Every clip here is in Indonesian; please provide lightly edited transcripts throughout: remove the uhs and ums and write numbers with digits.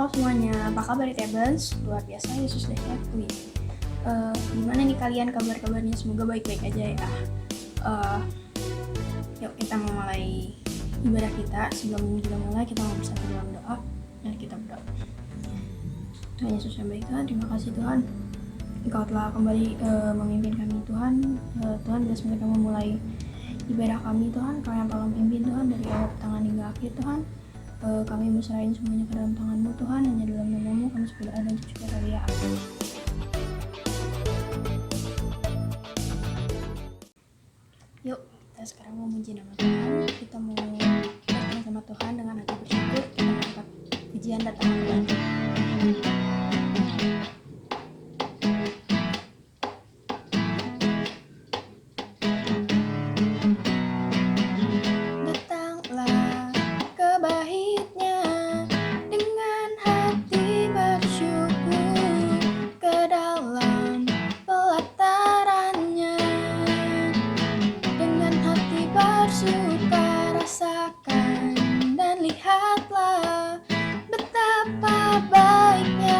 Halo semuanya, apa kabar Tebens? Luar biasa Yesus dahsyat. Gimana nih kalian kabar-kabarnya? Semoga baik-baik aja ya. Yuk kita mulai ibadah kita. Sebelum kita mulai, kita mau bersatu dalam doa. Mari kita berdoa. Tuhan Yesus yang baik, Tuhan, terima kasih Tuhan. Engkau telah kembali memimpin kami Tuhan. Tuhan, bila semoga kami mulai ibadah kami Tuhan, Kau yang tolong pimpin Tuhan dari awal pertengahan hingga akhir Tuhan. Kami mesrahin semuanya ke dalam tangan-Mu Tuhan, hanya dalam nama-Mu kami berdoa dan bersyukur. Haleluya, amin. Yuk kita sekarang mau memuji nama Tuhan. Kita mau datang sama Tuhan dengan hati bersyukur. Kita mendapat pujian datang kepada Tuhan. Suka rasakan dan lihatlah betapa baiknya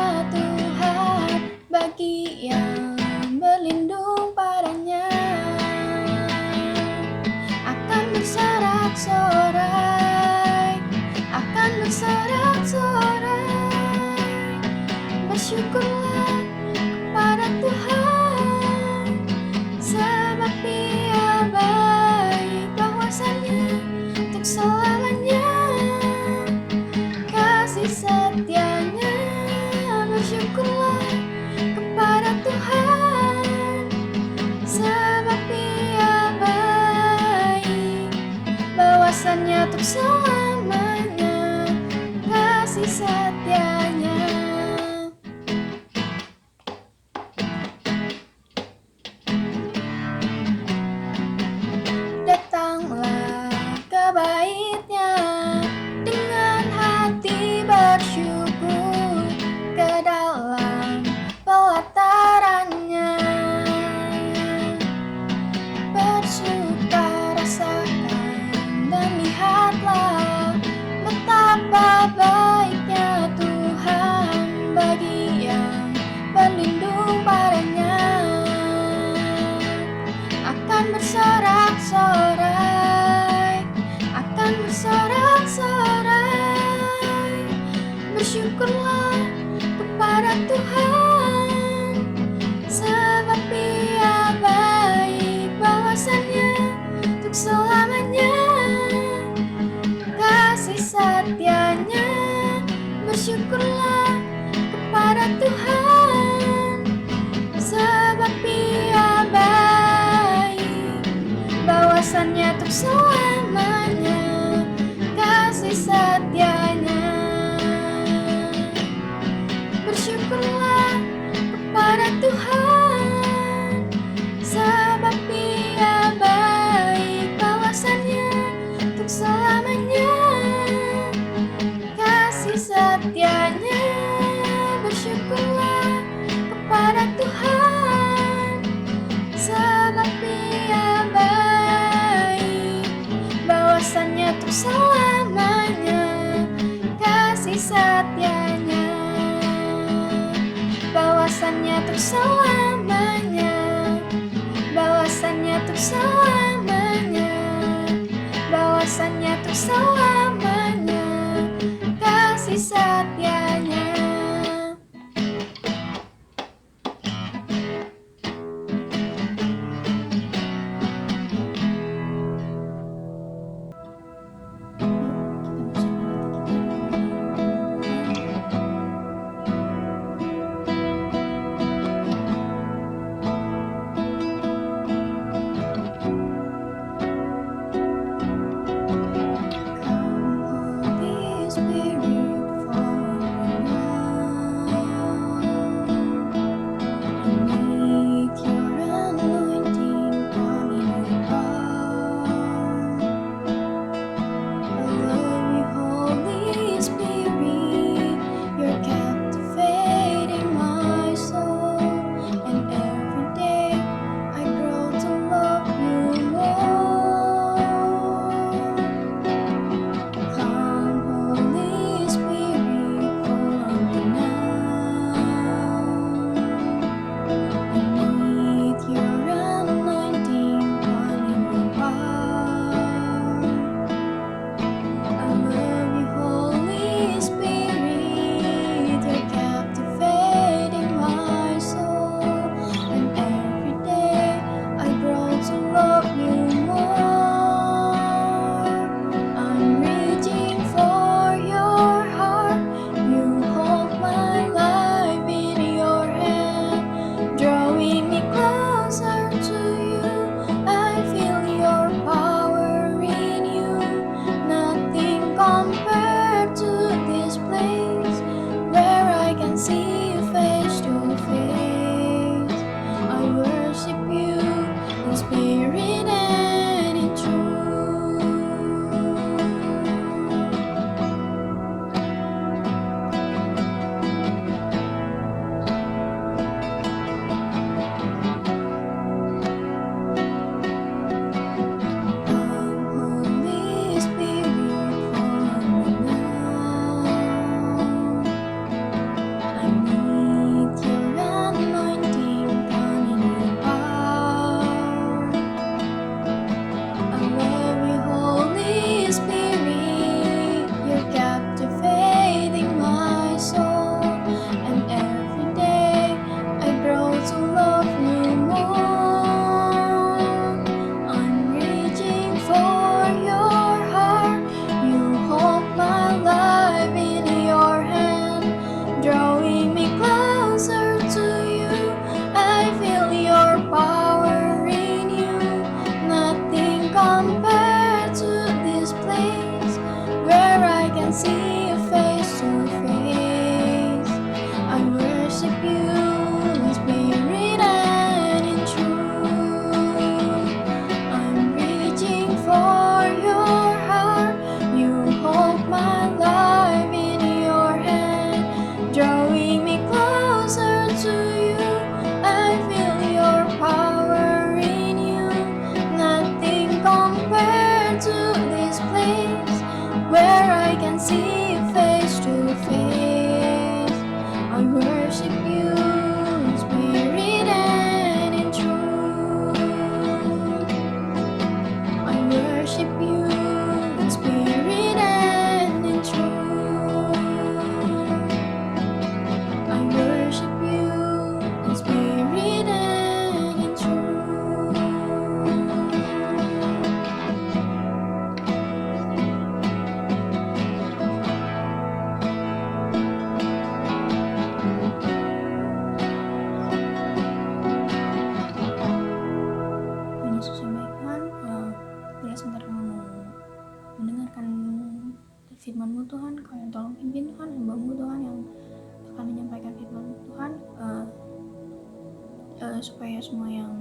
supaya semua yang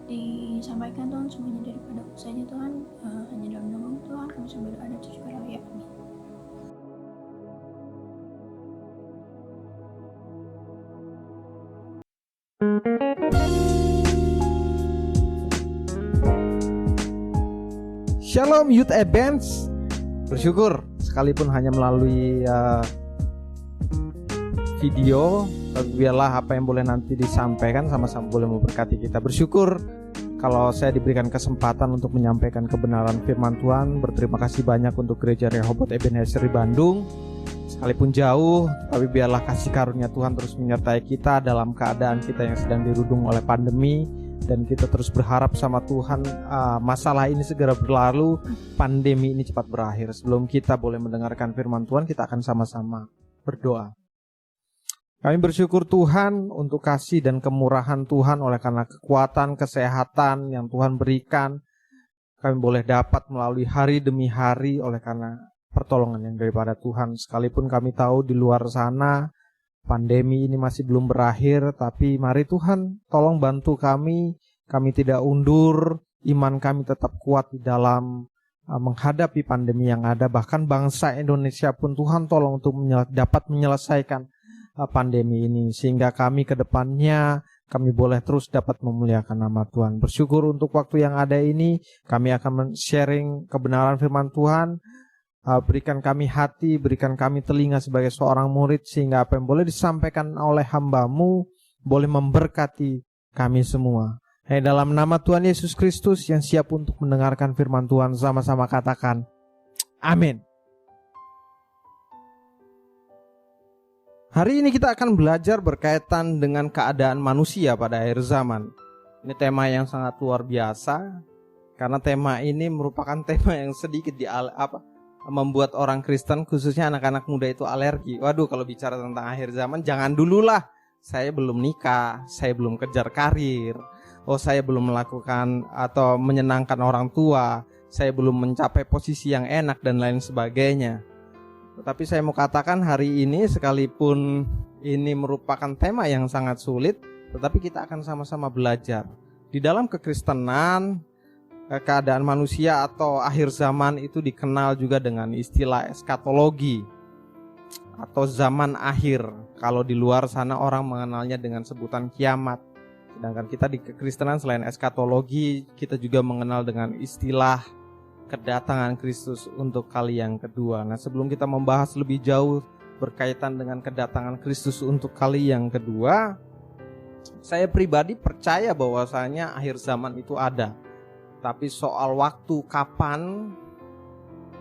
disampaikan Tuhan semuanya daripada usahanya Tuhan, hanya dalam nama Tuhan kami sudah berdoa dan bersyukur, ya amin. Shalom Youth Events. Bersyukur sekalipun hanya melalui video, tapi biarlah apa yang boleh nanti disampaikan sama-sama boleh memberkati kita. Bersyukur kalau saya diberikan kesempatan untuk menyampaikan kebenaran firman Tuhan. Berterima kasih banyak untuk Gereja Rehoboth Ebenezer di Bandung. Sekalipun jauh, tapi biarlah kasih karunia Tuhan terus menyertai kita dalam keadaan kita yang sedang dirudung oleh pandemi. Dan kita terus berharap sama Tuhan masalah ini segera berlalu, pandemi ini cepat berakhir. Sebelum kita boleh mendengarkan firman Tuhan, kita akan sama-sama berdoa. Kami bersyukur Tuhan untuk kasih dan kemurahan Tuhan, oleh karena kekuatan, kesehatan yang Tuhan berikan. Kami boleh dapat melalui hari demi hari oleh karena pertolongan yang daripada Tuhan. Sekalipun kami tahu di luar sana pandemi ini masih belum berakhir, tapi mari Tuhan tolong bantu kami tidak undur, iman kami tetap kuat di dalam menghadapi pandemi yang ada. Bahkan bangsa Indonesia pun Tuhan tolong untuk dapat menyelesaikan pandemi ini, sehingga kami ke depannya kami boleh terus dapat memuliakan nama Tuhan. Bersyukur untuk waktu yang ada ini, kami akan sharing kebenaran firman Tuhan. Berikan kami hati, berikan kami telinga sebagai seorang murid, sehingga apa yang boleh disampaikan oleh hamba-Mu boleh memberkati kami semua. Dalam nama Tuhan Yesus Kristus yang siap untuk mendengarkan firman Tuhan, sama-sama katakan amin. Hari ini kita akan belajar berkaitan dengan keadaan manusia pada akhir zaman. Ini tema yang sangat luar biasa, karena tema ini merupakan tema yang sedikit membuat orang Kristen, khususnya anak-anak muda itu alergi. Waduh, kalau bicara tentang akhir zaman, jangan dululah. Saya belum nikah, saya belum kejar karir, saya belum melakukan atau menyenangkan orang tua, saya belum mencapai posisi yang enak dan lain sebagainya. Tetapi saya mau katakan hari ini, sekalipun ini merupakan tema yang sangat sulit, tetapi kita akan sama-sama belajar. Di dalam kekristenan, keadaan manusia atau akhir zaman itu dikenal juga dengan istilah eskatologi atau zaman akhir. Kalau di luar sana orang mengenalnya dengan sebutan kiamat. Sedangkan kita di kekristenan selain eskatologi, kita juga mengenal dengan istilah kedatangan Kristus untuk kali yang kedua. Nah, sebelum kita membahas lebih jauh berkaitan dengan kedatangan Kristus untuk kali yang kedua, saya pribadi percaya bahwasanya akhir zaman itu ada. Tapi soal waktu kapan,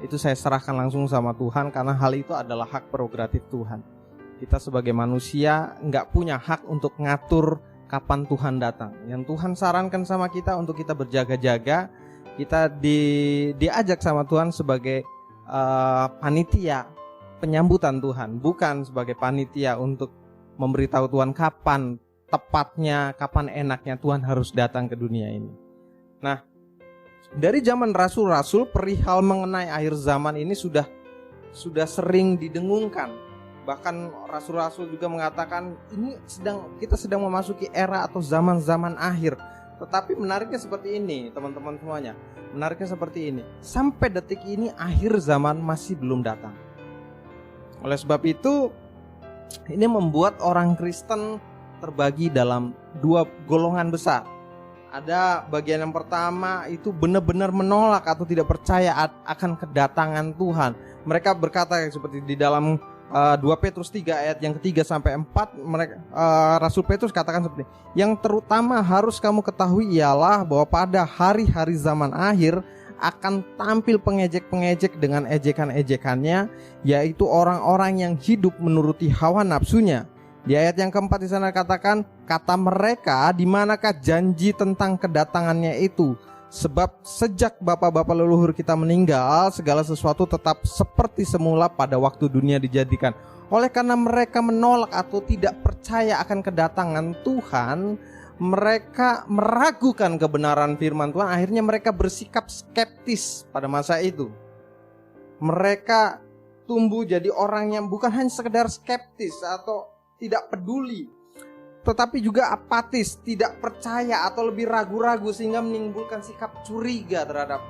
itu saya serahkan langsung sama Tuhan, karena hal itu adalah hak prerogatif Tuhan. Kita sebagai manusia nggak punya hak untuk ngatur kapan Tuhan datang. Yang Tuhan sarankan sama kita untuk kita berjaga-jaga, kita diajak sama Tuhan sebagai panitia penyambutan Tuhan, bukan sebagai panitia untuk memberitahu Tuhan kapan tepatnya, kapan enaknya Tuhan harus datang ke dunia ini. Nah, dari zaman rasul-rasul, perihal mengenai akhir zaman ini sudah sering didengungkan. Bahkan rasul-rasul juga mengatakan kita sedang memasuki era atau zaman-zaman akhir. Tetapi menariknya seperti ini, teman-teman semuanya. Menariknya seperti ini. Sampai detik ini akhir zaman masih belum datang. Oleh sebab itu, ini membuat orang Kristen terbagi dalam dua golongan besar. Ada bagian yang pertama itu benar-benar menolak atau tidak percaya akan kedatangan Tuhan. Mereka berkata seperti di dalam 2 Petrus 3 ayat yang ketiga sampai 4, Rasul Petrus katakan seperti ini. Yang terutama harus kamu ketahui ialah bahwa pada hari-hari zaman akhir akan tampil pengejek-pengejek dengan ejekan-ejekannya, yaitu orang-orang yang hidup menuruti hawa nafsunya. Di ayat yang keempat di sana katakan, kata mereka, di manakah janji tentang kedatangannya itu? Sebab sejak bapak-bapak leluhur kita meninggal, segala sesuatu tetap seperti semula pada waktu dunia dijadikan. Oleh karena mereka menolak atau tidak percaya akan kedatangan Tuhan, mereka meragukan kebenaran firman Tuhan. Akhirnya mereka bersikap skeptis pada masa itu. Mereka tumbuh jadi orang yang bukan hanya sekedar skeptis atau tidak peduli, tetapi juga apatis, tidak percaya atau lebih ragu-ragu sehingga menimbulkan sikap curiga terhadap.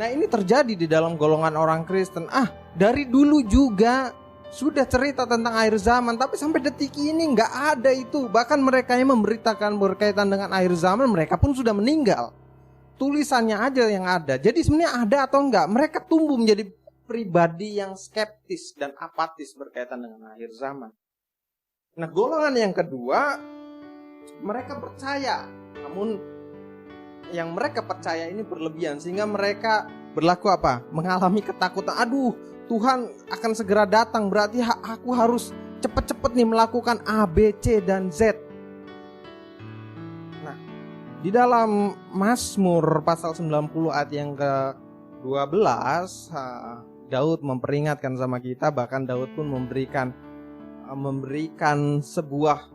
Nah, ini terjadi di dalam golongan orang Kristen. Dari dulu juga sudah cerita tentang akhir zaman, tapi sampai detik ini nggak ada itu. Bahkan mereka yang memberitakan berkaitan dengan akhir zaman, mereka pun sudah meninggal. Tulisannya aja yang ada. Jadi sebenarnya ada atau enggak, mereka tumbuh menjadi pribadi yang skeptis dan apatis berkaitan dengan akhir zaman. Nah, golongan yang kedua, mereka percaya, namun yang mereka percaya ini berlebihan sehingga mereka berlaku apa? Mengalami ketakutan. Tuhan akan segera datang, berarti aku harus cepet-cepet nih melakukan A, B, C, dan Z. Nah, di dalam Mazmur pasal 90 ayat yang ke-12, Daud memperingatkan sama kita, bahkan Daud pun memberikan sebuah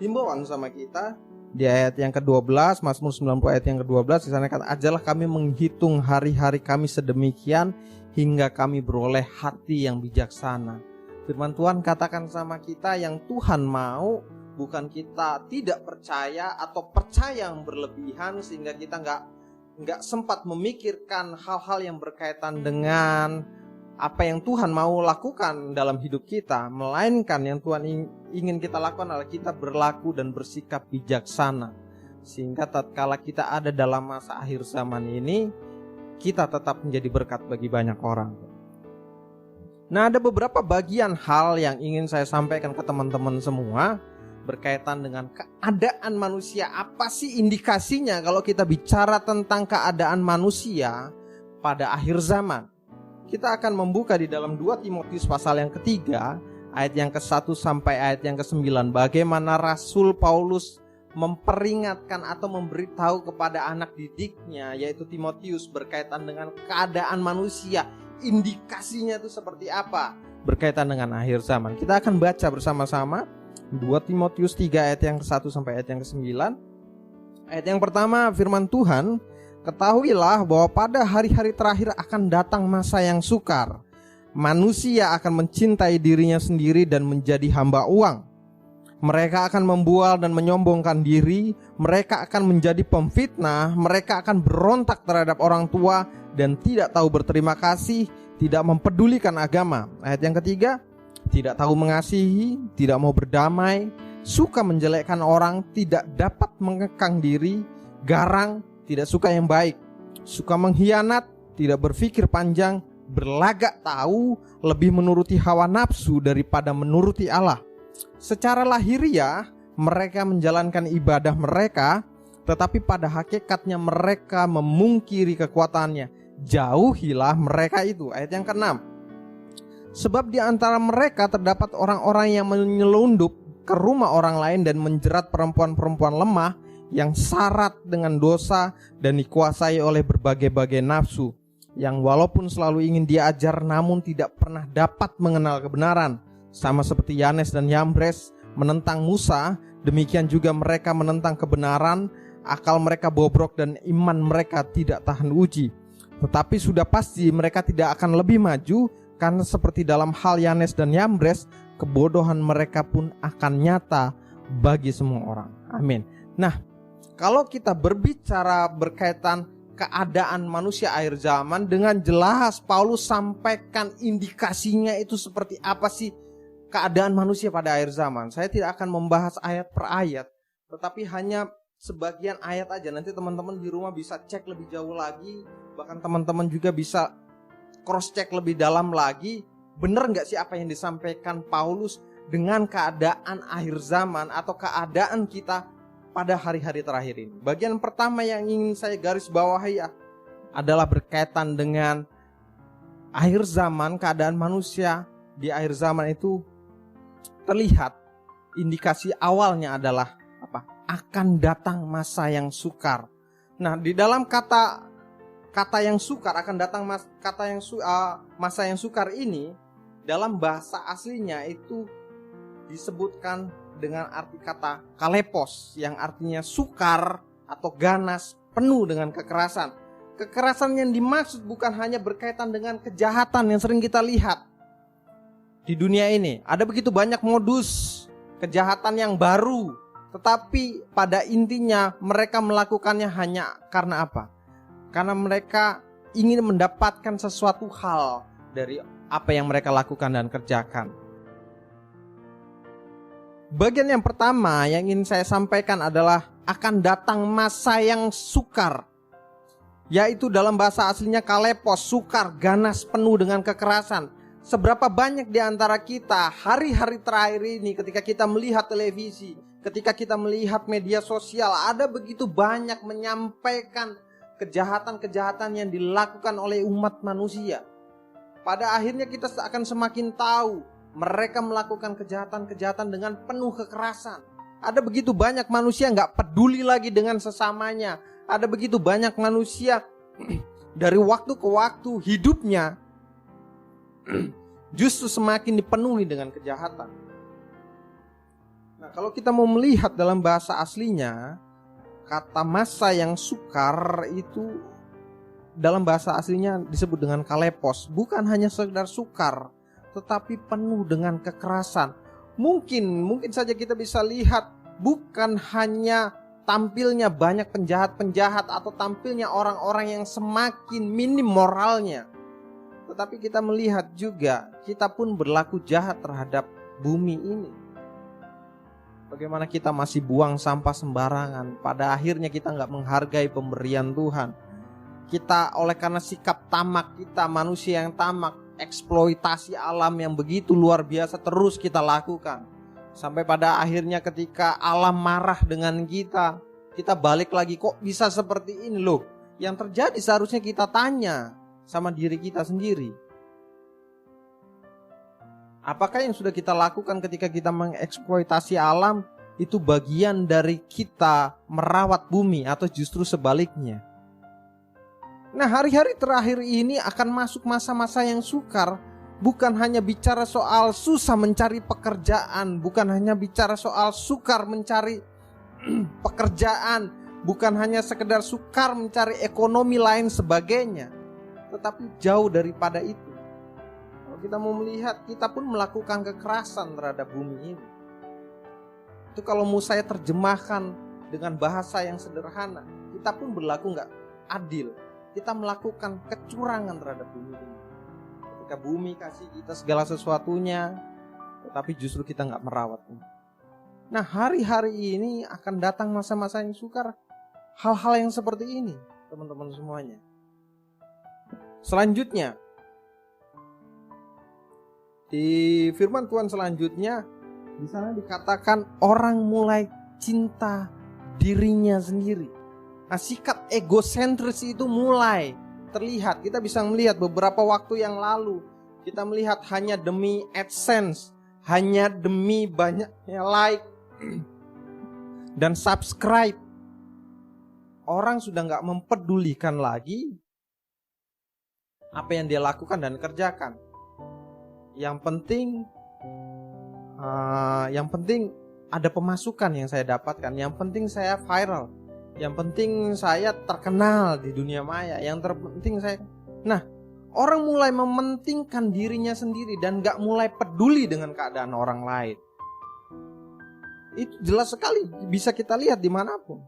himbauan sama kita. Di ayat yang ke-12, Mazmur 90 ayat yang ke-12, di sana kata, ajalah kami menghitung hari-hari kami sedemikian hingga kami beroleh hati yang bijaksana. Firman Tuhan katakan sama kita, yang Tuhan mau bukan kita tidak percaya atau percaya yang berlebihan sehingga kita nggak sempat memikirkan hal-hal yang berkaitan dengan apa yang Tuhan mau lakukan dalam hidup kita, melainkan yang Tuhan ingin kita lakukan adalah kita berlaku dan bersikap bijaksana, sehingga tatkala kita ada dalam masa akhir zaman ini, kita tetap menjadi berkat bagi banyak orang. Nah, ada beberapa bagian hal yang ingin saya sampaikan ke teman-teman semua berkaitan dengan keadaan manusia. Apa sih indikasinya kalau kita bicara tentang keadaan manusia pada akhir zaman? Kita akan membuka di dalam 2 Timotius pasal yang ketiga, ayat yang ke-1 sampai ayat yang ke-9. Bagaimana Rasul Paulus memperingatkan atau memberitahu kepada anak didiknya, yaitu Timotius, berkaitan dengan keadaan manusia. Indikasinya itu seperti apa berkaitan dengan akhir zaman. Kita akan baca bersama-sama 2 Timotius 3 ayat yang ke-1 sampai ayat yang ke-9. Ayat yang pertama, firman Tuhan, ketahuilah bahwa pada hari-hari terakhir akan datang masa yang sukar. Manusia akan mencintai dirinya sendiri dan menjadi hamba uang. Mereka akan membual dan menyombongkan diri. Mereka akan menjadi pemfitnah. Mereka akan berontak terhadap orang tua dan tidak tahu berterima kasih, tidak mempedulikan agama. Ayat yang ketiga, tidak tahu mengasihi, tidak mau berdamai, suka menjelekkan orang, tidak dapat mengekang diri, garang, tidak suka yang baik, suka mengkhianat, tidak berpikir panjang, berlagak tahu, lebih menuruti hawa nafsu daripada menuruti Allah. Secara lahiriah mereka menjalankan ibadah mereka, tetapi pada hakikatnya mereka memungkiri kekuatannya. Jauhilah mereka itu. Ayat yang ke-6. Sebab di antara mereka terdapat orang-orang yang menyelundup ke rumah orang lain dan menjerat perempuan-perempuan lemah yang syarat dengan dosa dan dikuasai oleh berbagai-bagai nafsu, yang walaupun selalu ingin diajar namun tidak pernah dapat mengenal kebenaran. Sama seperti Yanes dan Yambres menentang Musa, demikian juga mereka menentang kebenaran. Akal mereka bobrok dan iman mereka tidak tahan uji. Tetapi sudah pasti mereka tidak akan lebih maju, karena seperti dalam hal Yanes dan Yambres, kebodohan mereka pun akan nyata bagi semua orang. Amin. Nah, kalau kita berbicara berkaitan keadaan manusia akhir zaman, dengan jelas Paulus sampaikan indikasinya itu seperti apa sih keadaan manusia pada akhir zaman. Saya tidak akan membahas ayat per ayat, tetapi hanya sebagian ayat aja. Nanti teman-teman di rumah bisa cek lebih jauh lagi, bahkan teman-teman juga bisa cross check lebih dalam lagi. Benar gak sih apa yang disampaikan Paulus dengan keadaan akhir zaman atau keadaan kita pada hari-hari terakhir ini. Bagian pertama yang ingin saya garis bawahi adalah berkaitan dengan akhir zaman. Keadaan manusia di akhir zaman itu terlihat indikasi awalnya adalah apa? Akan datang masa yang sukar. Nah, di dalam kata yang sukar, akan datang masa yang sukar ini, dalam bahasa aslinya itu disebutkan dengan arti kata kalepos, yang artinya sukar atau ganas, penuh dengan kekerasan. Kekerasan yang dimaksud bukan hanya berkaitan dengan kejahatan yang sering kita lihat, di dunia ini. Ada begitu banyak modus kejahatan yang baru, tetapi pada intinya mereka melakukannya hanya karena apa? Karena mereka ingin mendapatkan sesuatu hal dari apa yang mereka lakukan dan kerjakan. Bagian yang pertama yang ingin saya sampaikan adalah akan datang masa yang sukar, yaitu dalam bahasa aslinya kalepos, sukar, ganas, penuh dengan kekerasan. Seberapa banyak di antara kita hari-hari terakhir ini ketika kita melihat televisi, ketika kita melihat media sosial, ada begitu banyak menyampaikan kejahatan-kejahatan yang dilakukan oleh umat manusia. Pada akhirnya kita akan semakin tahu mereka melakukan kejahatan-kejahatan dengan penuh kekerasan. Ada begitu banyak manusia gak peduli lagi dengan sesamanya. Ada begitu banyak manusia dari waktu ke waktu hidupnya justru semakin dipenuhi dengan kejahatan. Nah, kalau kita mau melihat dalam bahasa aslinya, kata masa yang sukar itu dalam bahasa aslinya disebut dengan kalepos. Bukan hanya sekedar sukar, tetapi penuh dengan kekerasan. Mungkin saja kita bisa lihat bukan hanya tampilnya banyak penjahat-penjahat atau tampilnya orang-orang yang semakin minim moralnya, tetapi kita melihat juga kita pun berlaku jahat terhadap bumi ini. Bagaimana kita masih buang sampah sembarangan. Pada akhirnya kita gak menghargai pemberian Tuhan. Kita oleh karena sikap tamak kita, manusia yang tamak, eksploitasi alam yang begitu luar biasa terus kita lakukan. Sampai pada akhirnya ketika alam marah dengan kita balik lagi, kok bisa seperti ini loh. Yang terjadi seharusnya kita tanya sama diri kita sendiri. Apakah yang sudah kita lakukan ketika kita mengeksploitasi alam itu bagian dari kita merawat bumi atau justru sebaliknya? Nah, hari-hari terakhir ini akan masuk masa-masa yang sukar. Bukan hanya bicara soal susah mencari pekerjaan, bukan hanya bicara soal sukar mencari pekerjaan, bukan hanya sekedar sukar mencari ekonomi lain sebagainya, tetapi jauh daripada itu. Kalau kita mau melihat, kita pun melakukan kekerasan terhadap bumi ini. Itu kalau mau saya terjemahkan dengan bahasa yang sederhana, kita pun berlaku gak adil. Kita melakukan kecurangan terhadap bumi ini. Ketika bumi kasih kita segala sesuatunya, tetapi justru kita gak merawatnya. Nah, hari-hari ini akan datang masa-masa yang sukar. Hal-hal yang seperti ini, teman-teman semuanya. Selanjutnya, di firman Tuhan selanjutnya, di sana dikatakan orang mulai cinta dirinya sendiri. Nah, sikap egosentris itu mulai terlihat. Kita bisa melihat beberapa waktu yang lalu, kita melihat hanya demi AdSense, hanya demi banyaknya like dan subscribe, orang sudah gak mempedulikan lagi apa yang dia lakukan dan kerjakan. Yang penting ada pemasukan yang saya dapatkan. Yang penting saya viral. Yang penting saya terkenal di dunia maya. Yang terpenting saya... Nah, orang mulai mementingkan dirinya sendiri dan gak mulai peduli dengan keadaan orang lain. Itu jelas sekali bisa kita lihat dimanapun.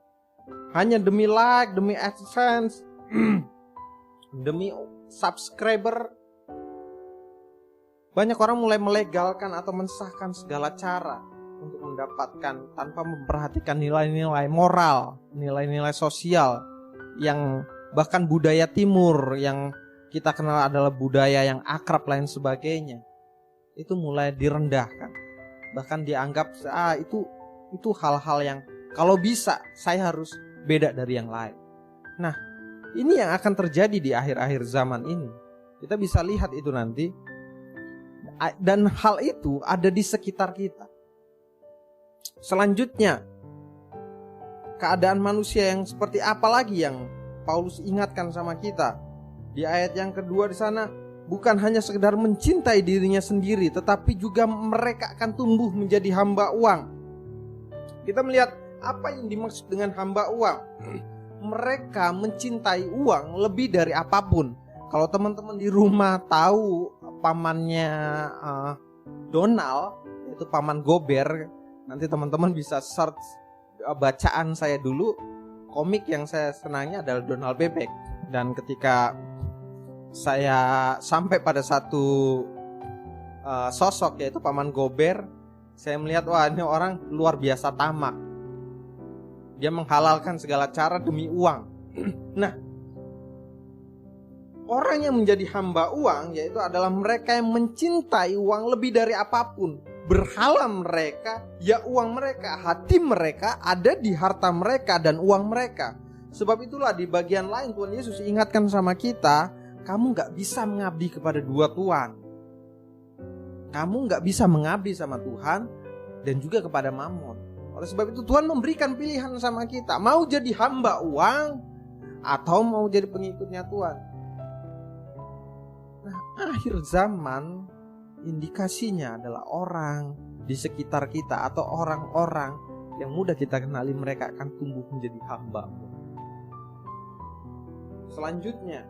Hanya demi like, demi AdSense, demi subscriber, banyak orang mulai melegalkan atau mensahkan segala cara untuk mendapatkan tanpa memperhatikan nilai-nilai moral, nilai-nilai sosial yang bahkan budaya timur yang kita kenal adalah budaya yang akrab lain sebagainya. Itu mulai direndahkan. Bahkan dianggap itu hal-hal yang kalau bisa saya harus beda dari yang lain. Nah, ini yang akan terjadi di akhir-akhir zaman ini. Kita bisa lihat itu nanti. Dan hal itu ada di sekitar kita. Selanjutnya, keadaan manusia yang seperti apa lagi yang Paulus ingatkan sama kita? Di ayat yang kedua di sana, bukan hanya sekedar mencintai dirinya sendiri, tetapi juga mereka akan tumbuh menjadi hamba uang. Kita melihat apa yang dimaksud dengan hamba uang. Mereka mencintai uang lebih dari apapun. Kalau teman-teman di rumah tahu pamannya Donald, yaitu paman Gober. Nanti teman-teman bisa search bacaan saya dulu. Komik yang saya senangnya adalah Donald Bebek. Dan ketika saya sampai pada satu sosok, yaitu paman Gober, saya melihat, wah, ini orang luar biasa tamak. Dia menghalalkan segala cara demi uang. Nah, orang yang menjadi hamba uang yaitu adalah mereka yang mencintai uang lebih dari apapun. Berhala mereka, ya uang mereka, hati mereka ada di harta mereka dan uang mereka. Sebab itulah di bagian lain Tuhan Yesus ingatkan sama kita, kamu gak bisa mengabdi kepada dua tuan. Kamu gak bisa mengabdi sama Tuhan dan juga kepada Mammon. Oleh sebab itu Tuhan memberikan pilihan sama kita, mau jadi hamba uang atau mau jadi pengikutnya Tuhan. Nah, akhir zaman indikasinya adalah orang di sekitar kita atau orang-orang yang mudah kita kenali, mereka akan tumbuh menjadi hamba. Selanjutnya,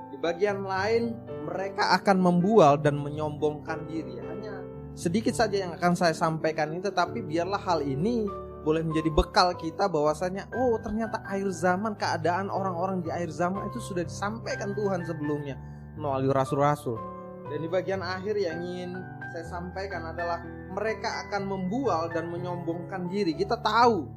di bagian lain mereka akan membual dan menyombongkan diri. Hanya sedikit saja yang akan saya sampaikan ini, tetapi biarlah hal ini boleh menjadi bekal kita bahwasanya, oh ternyata akhir zaman, keadaan orang-orang di akhir zaman itu sudah disampaikan Tuhan sebelumnya melalui rasul-rasul. Dan di bagian akhir yang ingin saya sampaikan adalah mereka akan membual dan menyombongkan diri. Kita tahu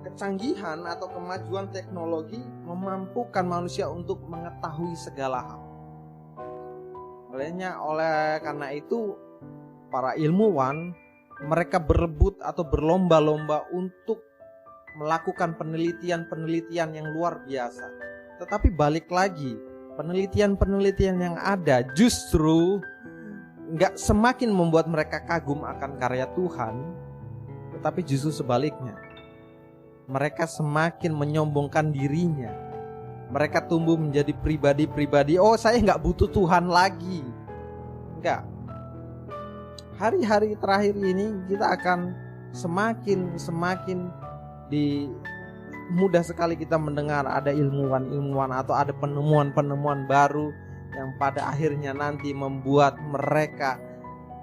kecanggihan atau kemajuan teknologi memampukan manusia untuk mengetahui segala hal. Oleh karena itu para ilmuwan mereka berebut atau berlomba-lomba untuk melakukan penelitian-penelitian yang luar biasa. Tetapi balik lagi, penelitian-penelitian yang ada justru gak semakin membuat mereka kagum akan karya Tuhan, tetapi justru sebaliknya. Mereka semakin menyombongkan dirinya. Mereka tumbuh menjadi pribadi-pribadi, oh saya gak butuh Tuhan lagi. Enggak. Hari-hari terakhir ini kita akan semakin mudah sekali kita mendengar ada ilmuwan atau ada penemuan baru yang pada akhirnya nanti membuat mereka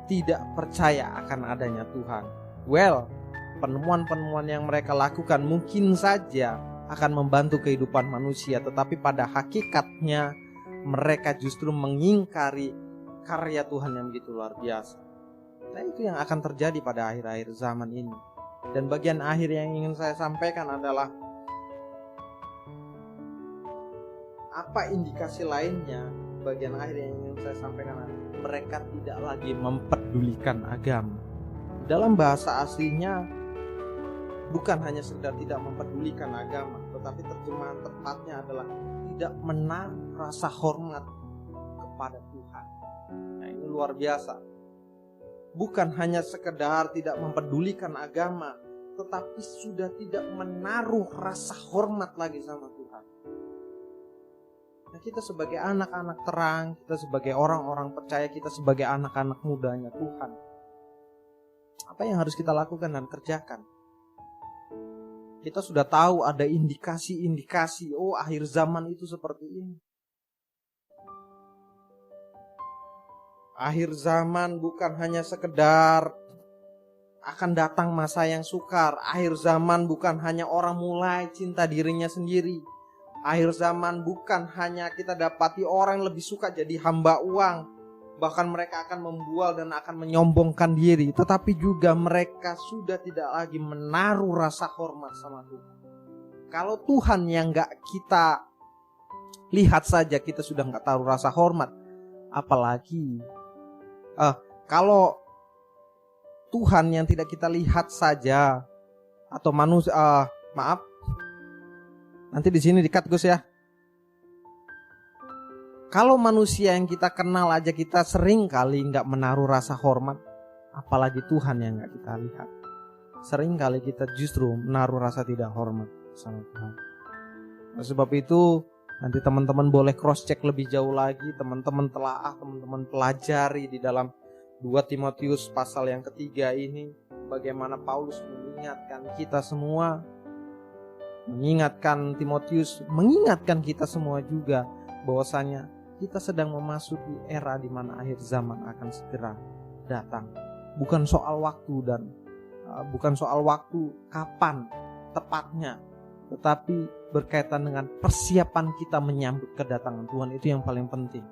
tidak percaya akan adanya Tuhan. Well, penemuan-penemuan yang mereka lakukan mungkin saja akan membantu kehidupan manusia, tetapi pada hakikatnya mereka justru mengingkari karya Tuhan yang begitu luar biasa. Nah, itu yang akan terjadi pada akhir-akhir zaman ini. Dan bagian akhir yang ingin saya sampaikan adalah apa indikasi lainnya. Bagian akhir yang ingin saya sampaikan adalah mereka tidak lagi mempedulikan agama. Dalam bahasa aslinya bukan hanya sekedar tidak mempedulikan agama, tetapi terjemahan tepatnya adalah tidak menaruh rasa hormat kepada Tuhan. Nah, ini luar biasa. Bukan hanya sekedar tidak mempedulikan agama, tetapi sudah tidak menaruh rasa hormat lagi sama Tuhan. Nah, kita sebagai anak-anak terang, kita sebagai orang-orang percaya, kita sebagai anak-anak mudanya Tuhan, apa yang harus kita lakukan dan kerjakan? Kita sudah tahu ada indikasi-indikasi, oh akhir zaman itu seperti ini. Akhir zaman bukan hanya sekedar akan datang masa yang sukar. Akhir zaman bukan hanya orang mulai cinta dirinya sendiri. Akhir zaman bukan hanya kita dapati orang lebih suka jadi hamba uang. Bahkan mereka akan membual dan akan menyombongkan diri. Tetapi juga mereka sudah tidak lagi menaruh rasa hormat sama Tuhan. Kalau Tuhan yang gak kita lihat saja kita sudah gak taruh rasa hormat, apalagi kalau Tuhan yang tidak kita lihat saja atau manusia, maaf, nanti di sini di-cut Gus ya. Kalau manusia yang kita kenal aja kita sering kali nggak menaruh rasa hormat, apalagi Tuhan yang nggak kita lihat. Sering kali kita justru menaruh rasa tidak hormat sama Tuhan. Oleh sebab itu nanti teman-teman boleh cross check lebih jauh lagi, teman-teman telaah, teman-teman pelajari di dalam 2 Timotius pasal yang ketiga ini, bagaimana Paulus mengingatkan kita semua, mengingatkan Timotius, mengingatkan kita semua juga bahwasanya kita sedang memasuki era di mana akhir zaman akan segera datang. Bukan soal waktu dan bukan soal waktu kapan tepatnya, tetapi berkaitan dengan persiapan kita menyambut kedatangan Tuhan. Itu yang paling penting.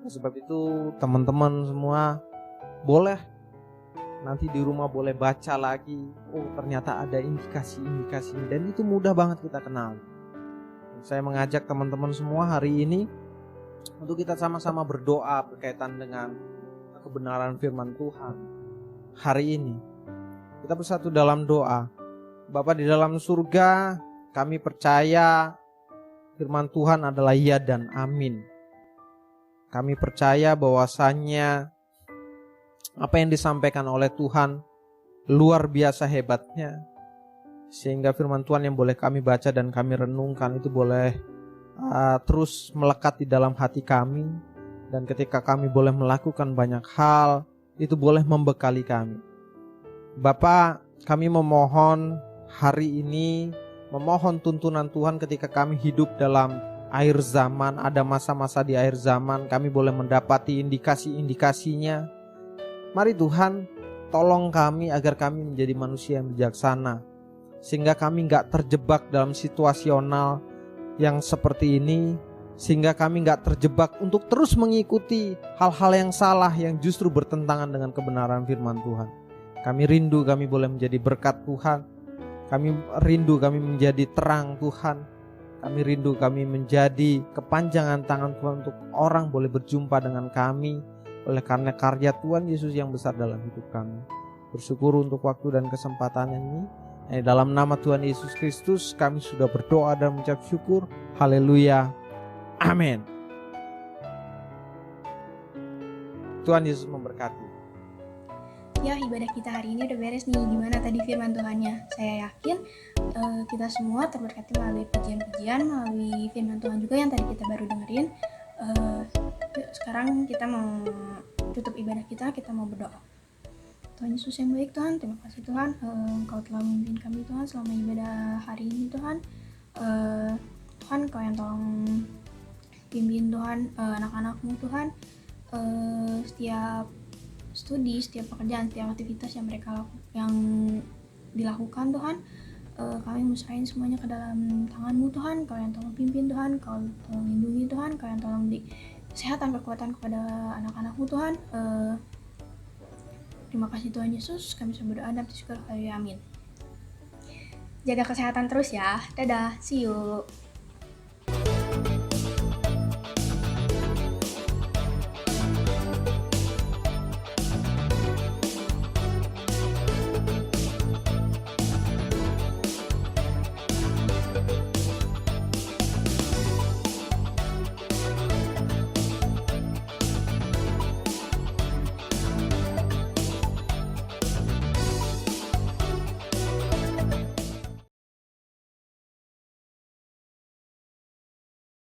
Sebab itu teman-teman semua boleh nanti di rumah boleh baca lagi, oh ternyata ada indikasi-indikasi, dan itu mudah banget kita kenal. Saya mengajak teman-teman semua hari ini untuk kita sama-sama berdoa berkaitan dengan kebenaran firman Tuhan. Hari ini kita bersatu dalam doa. Bapa di dalam surga, kami percaya firman Tuhan adalah ya dan amin. Kami percaya bahwasannya apa yang disampaikan oleh Tuhan luar biasa hebatnya, sehingga firman Tuhan yang boleh kami baca dan kami renungkan itu boleh terus melekat di dalam hati kami, dan ketika kami boleh melakukan banyak hal itu boleh membekali kami. Bapa, kami memohon hari ini, memohon tuntunan Tuhan ketika kami hidup dalam akhir zaman, ada masa-masa di akhir zaman, kami boleh mendapati indikasi-indikasinya. Mari Tuhan, tolong kami agar kami menjadi manusia yang bijaksana, sehingga kami gak terjebak dalam situasional yang seperti ini, sehingga kami gak terjebak untuk terus mengikuti hal-hal yang salah yang justru bertentangan dengan kebenaran firman Tuhan. Kami rindu kami boleh menjadi berkat Tuhan. Kami rindu kami menjadi terang Tuhan. Kami rindu kami menjadi kepanjangan tangan Tuhan untuk orang boleh berjumpa dengan kami oleh karena karya Tuhan Yesus yang besar dalam hidup kami. Bersyukur untuk waktu dan kesempatan ini. Dalam nama Tuhan Yesus Kristus kami sudah berdoa dan mengucap syukur. Haleluya. Amin. Tuhan Yesus memberkati. Ya, ibadah kita hari ini udah beres nih. Gimana tadi firman Tuhannya? Saya yakin kita semua terberkati melalui pujian-pujian, melalui firman Tuhan juga yang tadi kita baru dengerin. Sekarang kita mau tutup ibadah kita mau berdoa. Tuhan Yesus yang baik Tuhan, terima kasih Tuhan, Engkau telah memimpin kami Tuhan selama ibadah hari ini Tuhan. Tuhan, Engkau yang tolong pimpin Tuhan anak-anak-Mu Tuhan, setiap studi, setiap pekerjaan, setiap aktivitas yang yang dilakukan Tuhan, kami musrahin semuanya ke dalam tangan-Mu Tuhan. Kau yang tolong pimpin Tuhan, Kau tolong lindungi Tuhan, Kau yang tolong beri kesehatan, kekuatan kepada anak-anak-Mu Tuhan. Terima kasih Tuhan Yesus, kami sudah berdoa dan bersyukur. Amin. Jaga kesehatan terus ya. Dadah, see you.